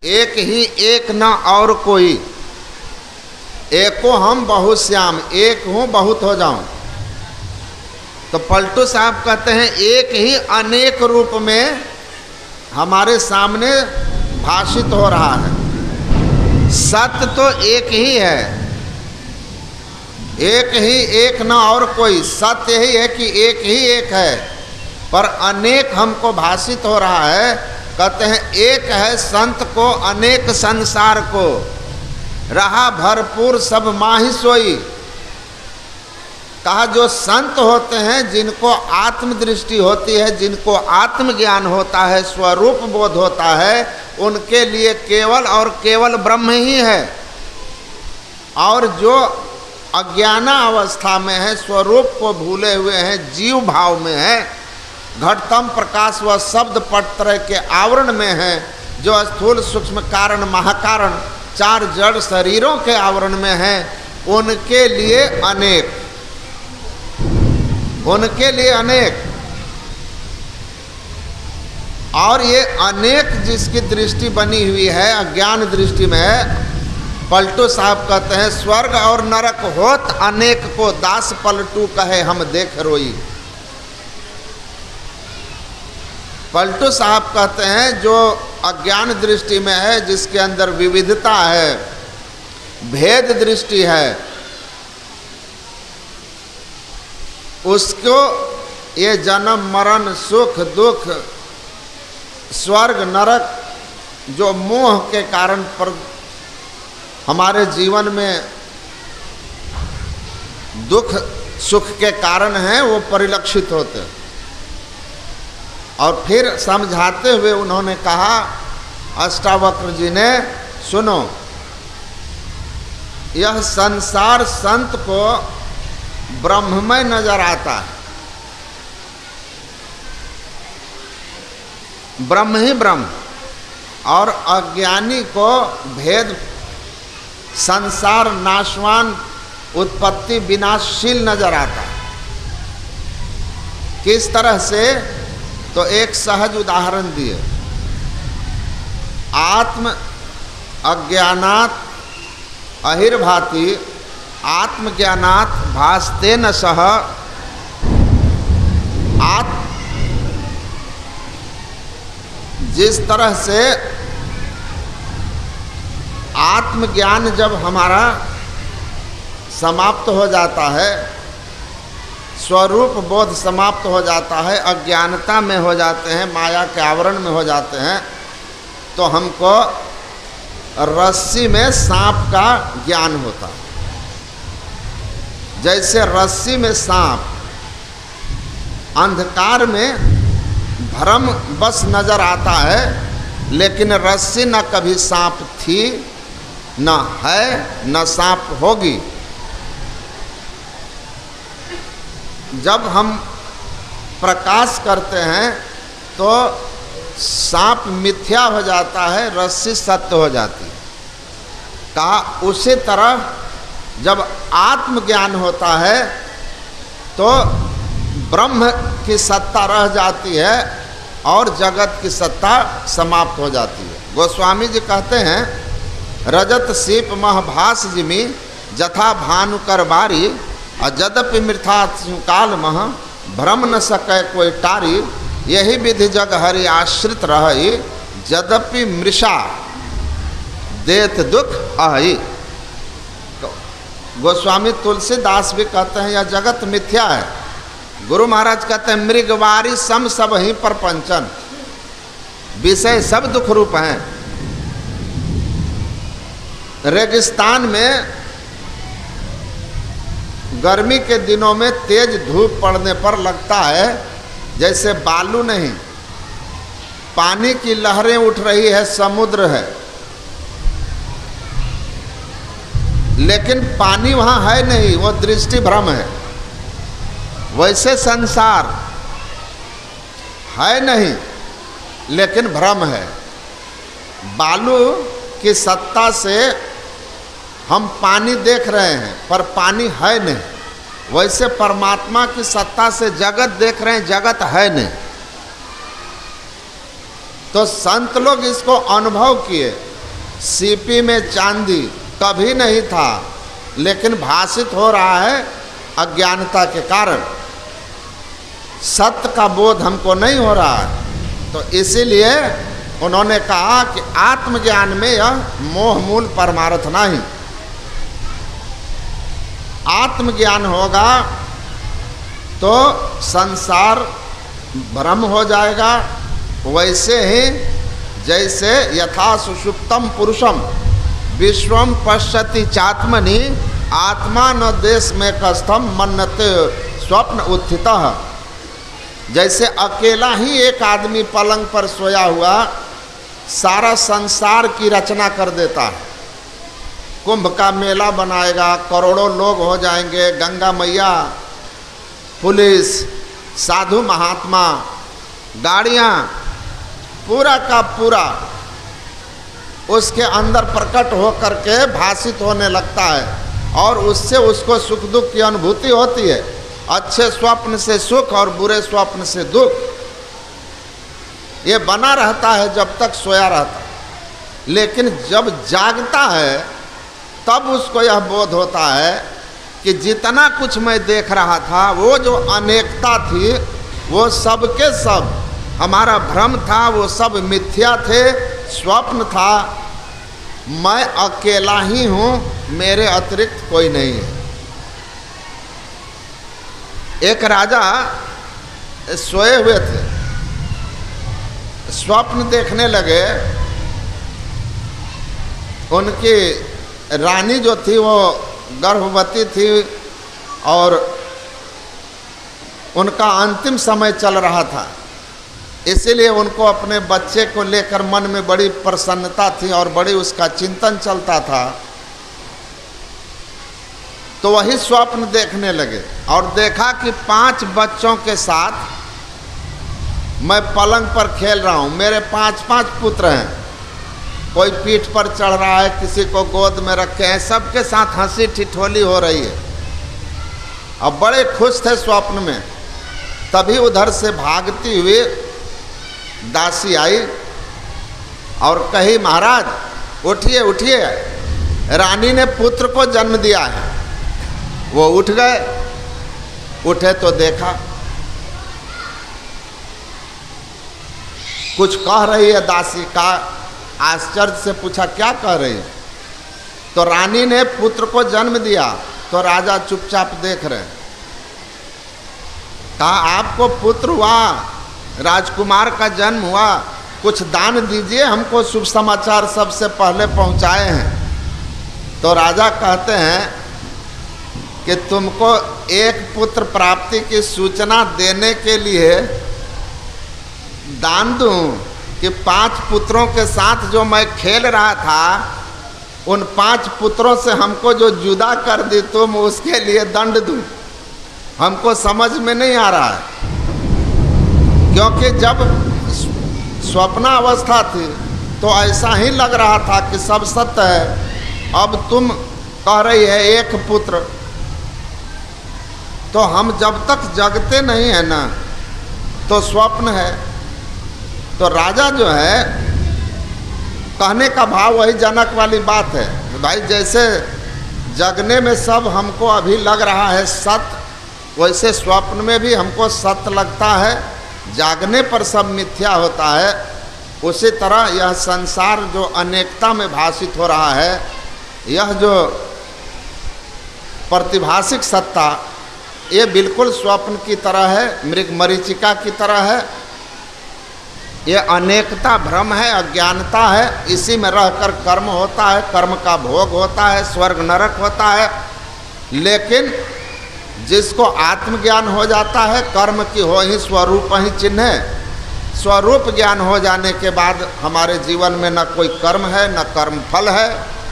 एक ही एक न और कोई, एको हम बहुश्याम, एक हूँ बहुत हो जाऊं। तो पलटू साहब कहते हैं एक ही अनेक रूप में हमारे सामने भाषित हो रहा है। सत्य तो एक ही है, एक ही एक न और कोई। सत्य यही है कि एक ही एक है, पर अनेक हमको भाषित हो रहा है। कहते हैं एक है संत को अनेक संसार को, रहा भरपूर सब माही सोई। कहा जो संत होते हैं, जिनको आत्मदृष्टि होती है, जिनको आत्मज्ञान होता है, स्वरूप बोध होता है, उनके लिए केवल और केवल ब्रह्म ही है। और जो अज्ञाना अवस्था में है, स्वरूप को भूले हुए हैं, जीव भाव में है, घटतम प्रकाश व शब्द पटत्रय के आवरण में है, जो स्थूल सूक्ष्म कारण महाकारण चार जड़ शरीरों के आवरण में है, उनके लिए अनेक, उनके लिए अनेक। और ये अनेक जिसकी दृष्टि बनी हुई है, अज्ञान दृष्टि में है, पलटू साहब कहते हैं स्वर्ग और नरक होत अनेक को, दास पलटू कहे हम देख रोई। पलटू साहब कहते हैं जो अज्ञान दृष्टि में है, जिसके अंदर विविधता है, भेद दृष्टि है, उसको ये जन्म मरण सुख दुख स्वर्ग नरक जो मोह के कारण पर हमारे जीवन में दुख सुख के कारण हैं, वो परिलक्षित होते हैं। और फिर समझाते हुए उन्होंने कहा, अष्टावक्र जी ने, सुनो, यह संसार संत को ब्रह्ममय नजर आता है, ब्रह्म ही ब्रह्म, और अज्ञानी को भेद संसार नाशवान उत्पत्ति विनाशशील नजर आता है। किस तरह से? तो एक सहज उदाहरण दिए, आत्म अज्ञानात् अहिर्भाति आत्मज्ञानात् भासतेन सह। जिस तरह से आत्मज्ञान जब हमारा समाप्त हो जाता है, स्वरूप बोध समाप्त हो जाता है, अज्ञानता में हो जाते हैं, माया के आवरण में हो जाते हैं, तो हमको रस्सी में सांप का ज्ञान होता है। जैसे रस्सी में सांप अंधकार में भ्रम बस नजर आता है, लेकिन रस्सी न कभी सांप थी, न है, न सांप होगी। जब हम प्रकाश करते हैं तो सांप मिथ्या हो जाता है, रस्सी सत्य हो जाती है। कहा उसी तरह जब आत्मज्ञान होता है तो ब्रह्म की सत्ता रह जाती है और जगत की सत्ता समाप्त हो जाती है। गोस्वामी जी कहते हैं, रजत सीप महभास जिमी जथा भानुकर बारी, अजदपि मृथा काल मह भ्रम न सके कोई टारी, यही विधि जग हरि आश्रित रही, जदपि मृषा देत दुख आई। गोस्वामी तुलसीदास भी कहते हैं यह जगत मिथ्या है। गुरु महाराज कहते हैं मृगवारी सम सब ही प्रपंचन, विषय सब दुख रूप हैं। रेगिस्तान में गर्मी के दिनों में तेज धूप पड़ने पर लगता है जैसे बालू नहीं, पानी की लहरें उठ रही है, समुद्र है, लेकिन पानी वहाँ है नहीं, वो दृष्टि भ्रम है। वैसे संसार है नहीं लेकिन भ्रम है। बालू की सत्ता से हम पानी देख रहे हैं पर पानी है नहीं, वैसे परमात्मा की सत्ता से जगत देख रहे हैं, जगत है नहीं। तो संत लोग इसको अनुभव किए सीपी में चांदी कभी नहीं था, लेकिन भाषित हो रहा है अज्ञानता के कारण, सत्य का बोध हमको नहीं हो रहा है। तो इसीलिए उन्होंने कहा कि आत्मज्ञान में यह मोह मूल परमार्थ नहीं। आत्मज्ञान होगा तो संसार भ्रम हो जाएगा। वैसे ही जैसे यथा सुषुप्तम पुरुषम विश्वम पश्यति चात्मनि आत्मा न देश में कस्थम मन्नते स्वप्न उत्थितः। जैसे अकेला ही एक आदमी पलंग पर सोया हुआ सारा संसार की रचना कर देता है, कुंभ का मेला बनाएगा, करोड़ों लोग हो जाएंगे, गंगा मैया, पुलिस, साधु महात्मा, गाड़ियाँ, पूरा का पूरा उसके अंदर प्रकट हो करके भाषित होने लगता है और उससे उसको सुख दुख की अनुभूति होती है। अच्छे स्वप्न से सुख और बुरे स्वप्न से दुख, ये बना रहता है जब तक सोया रहता है। लेकिन जब जागता है तब उसको यह बोध होता है कि जितना कुछ मैं देख रहा था, वो जो अनेकता थी, वो सब के सब हमारा भ्रम था, वो सब मिथ्या थे, स्वप्न था। मैं अकेला ही हूँ, मेरे अतिरिक्त कोई नहीं है। एक राजा सोए हुए थे, स्वप्न देखने लगे। उनकी रानी जो थी वो गर्भवती थी और उनका अंतिम समय चल रहा था, इसीलिए उनको अपने बच्चे को लेकर मन में बड़ी प्रसन्नता थी और बड़ी उसका चिंतन चलता था। तो वही स्वप्न देखने लगे और देखा कि 5 बच्चों के साथ मैं पलंग पर खेल रहा हूँ। मेरे 5-5 पुत्र हैं, कोई पीठ पर चढ़ रहा है, किसी को गोद में रखे हैं, सबके साथ हंसी ठिठोली हो रही है। अब बड़े खुश थे स्वप्न में। तभी उधर से भागती हुई दासी आई और कही, महाराज उठिए उठिए, रानी ने पुत्र को जन्म दिया है। वो उठ गए, उठे तो देखा कुछ कह रही है दासी। का आश्चर्य से पूछा, क्या कह रही है? तो रानी ने पुत्र को जन्म दिया। तो राजा चुपचाप देख रहे। कहा, आपको पुत्र हुआ, राजकुमार का जन्म हुआ, कुछ दान दीजिए, हमको शुभ समाचार सबसे पहले पहुंचाए हैं। तो राजा कहते हैं कि तुमको एक पुत्र प्राप्ति की सूचना देने के लिए दान दूं कि 5 पुत्रों के साथ जो मैं खेल रहा था, उन 5 पुत्रों से हमको जो जुदा कर दी तुम, उसके लिए दंड दूं? हमको समझ में नहीं आ रहा है, क्योंकि जब स्वप्नावस्था थी तो ऐसा ही लग रहा था कि सब सत्य है। अब तुम कह रही है एक पुत्र, तो हम जब तक जगते नहीं है ना तो स्वप्न है। तो राजा जो है, कहने का भाव वही जनक वाली बात है, भाई जैसे जगने में सब हमको अभी लग रहा है सत्य, वैसे स्वप्न में भी हमको सत्य लगता है, जागने पर सब मिथ्या होता है। उसी तरह यह संसार जो अनेकता में भाषित हो रहा है, यह जो प्रतिभाषिक सत्ता, ये बिल्कुल स्वप्न की तरह है, मृग मरीचिका की तरह है। ये अनेकता भ्रम है, अज्ञानता है। इसी में रहकर कर्म होता है, कर्म का भोग होता है, स्वर्ग नरक होता है। लेकिन जिसको आत्मज्ञान हो जाता है, कर्म की हो ही स्वरूप ही चिन्ह है। स्वरूप ज्ञान हो जाने के बाद हमारे जीवन में न कोई कर्म है, न कर्म फल है।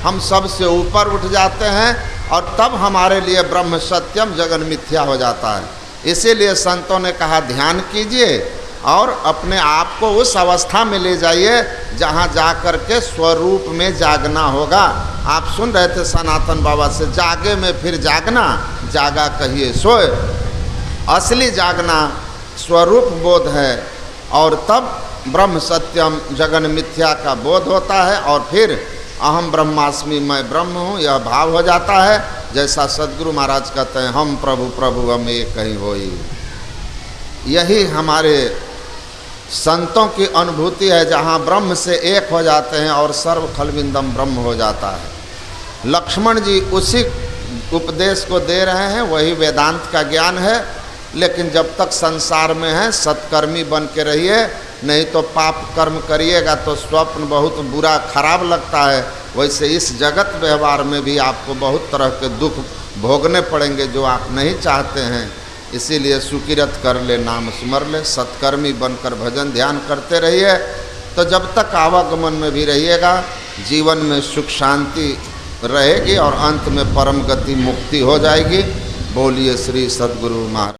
हम सबसे ऊपर उठ जाते हैं और तब हमारे लिए ब्रह्म सत्यम जगन मिथ्या हो जाता है। इसीलिए संतों ने कहा, ध्यान कीजिए और अपने आप को उस अवस्था में ले जाइए जहाँ जा कर के स्वरूप में जागना होगा। आप सुन रहे थे सनातन बाबा से, जागे में फिर जागना, जागा कहिए सोए। असली जागना स्वरूप बोध है और तब ब्रह्म सत्यम जगन मिथ्या का बोध होता है और फिर अहम ब्रह्मास्मि, मैं ब्रह्म हूँ, यह भाव हो जाता है। जैसा सदगुरु महाराज कहते हैं, हम प्रभु प्रभु हम एक कहीं होई। यही हमारे संतों की अनुभूति है, जहाँ ब्रह्म से एक हो जाते हैं और सर्व खलविंदम ब्रह्म हो जाता है। लक्ष्मण जी उसी उपदेश को दे रहे हैं, वही वेदांत का ज्ञान है। लेकिन जब तक संसार में है सत्कर्मी बन के रहिए, नहीं तो पाप कर्म करिएगा तो स्वप्न बहुत बुरा खराब लगता है। वैसे इस जगत व्यवहार में भी आपको बहुत तरह के दुख भोगने पड़ेंगे जो आप नहीं चाहते हैं। इसीलिए सुकिरत कर ले, नाम स्मर ले, सत्कर्मी बनकर भजन ध्यान करते रहिए। तो जब तक आवागमन में भी रहिएगा, जीवन में सुख शांति रहेगी और अंत में परम गति मुक्ति हो जाएगी। बोलिए श्री सद्गुरु महाराज।